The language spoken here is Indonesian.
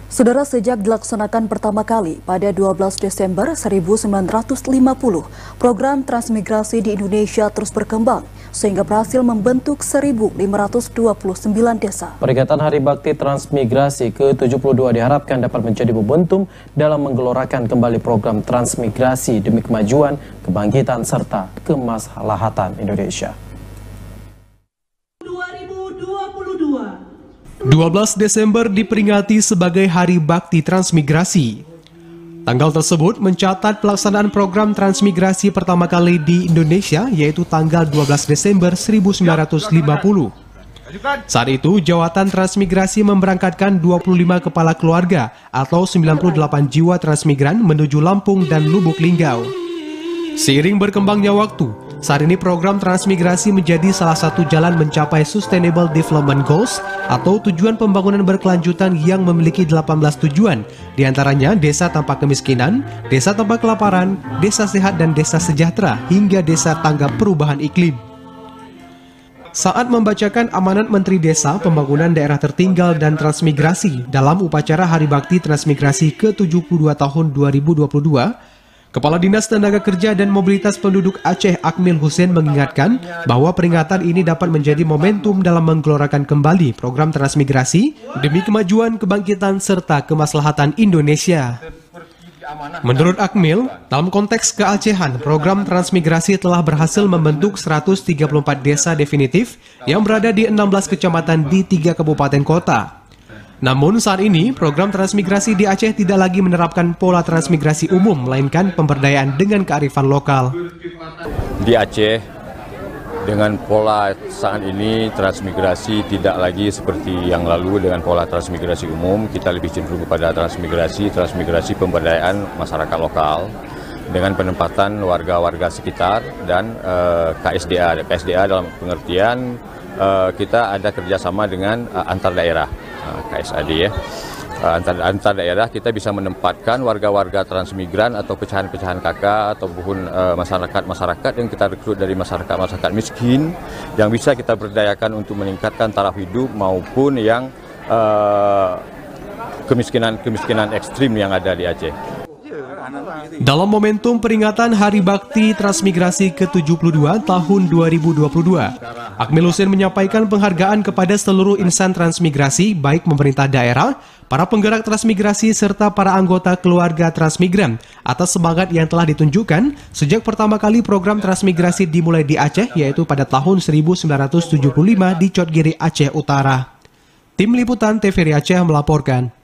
Saudara, sejak dilaksanakan pertama kali pada 12 Desember 1950, program transmigrasi di Indonesia terus berkembang sehingga berhasil membentuk 1.529 desa. Peringatan Hari Bakti Transmigrasi ke-72 diharapkan dapat menjadi momentum dalam menggelorakan kembali program transmigrasi demi kemajuan, kebangkitan, serta kemaslahatan Indonesia. 12 Desember diperingati sebagai Hari Bakti Transmigrasi. Tanggal tersebut mencatat pelaksanaan program transmigrasi pertama kali di Indonesia, yaitu tanggal 12 Desember 1950. Saat itu, jawatan transmigrasi memberangkatkan 25 kepala keluarga atau 98 jiwa transmigran menuju Lampung dan Lubuk Linggau. Seiring berkembangnya waktu, saat ini program transmigrasi menjadi salah satu jalan mencapai Sustainable Development Goals atau tujuan pembangunan berkelanjutan yang memiliki 18 tujuan, diantaranya desa tanpa kemiskinan, desa tanpa kelaparan, desa sehat dan desa sejahtera, hingga desa tanggap perubahan iklim. Saat membacakan amanat Menteri Desa, Pembangunan Daerah Tertinggal dan Transmigrasi dalam upacara Hari Bakti Transmigrasi ke-72 tahun 2022, Kepala Dinas Tenaga Kerja dan Mobilitas Penduduk Aceh Akmil Hussein mengingatkan bahwa peringatan ini dapat menjadi momentum dalam menggelorakan kembali program transmigrasi demi kemajuan, kebangkitan, serta kemaslahatan Indonesia. Menurut Akmil, dalam konteks keacehan, program transmigrasi telah berhasil membentuk 134 desa definitif yang berada di 16 kecamatan di 3 kabupaten kota. Namun saat ini, program transmigrasi di Aceh tidak lagi menerapkan pola transmigrasi umum, melainkan pemberdayaan dengan kearifan lokal. Di Aceh, dengan pola saat ini, transmigrasi tidak lagi seperti yang lalu dengan pola transmigrasi umum. Kita lebih cenderung kepada transmigrasi pemberdayaan masyarakat lokal dengan penempatan warga-warga sekitar dan KSDA. KSDA dalam pengertian kita ada kerjasama dengan antar daerah. KSAD ya, antar daerah kita bisa menempatkan warga-warga transmigran atau pecahan-pecahan KK ataupun masyarakat yang kita rekrut dari masyarakat miskin yang bisa kita berdayakan untuk meningkatkan taraf hidup maupun yang kemiskinan ekstrim yang ada di Aceh. Dalam momentum peringatan Hari Bakti Transmigrasi ke-72 tahun 2022, Akmil Hussein menyampaikan penghargaan kepada seluruh insan transmigrasi, baik pemerintah daerah, para penggerak transmigrasi, serta para anggota keluarga transmigran atas semangat yang telah ditunjukkan sejak pertama kali program transmigrasi dimulai di Aceh, yaitu pada tahun 1975 di Cotgiri, Aceh Utara. Tim Liputan TVRI Aceh melaporkan.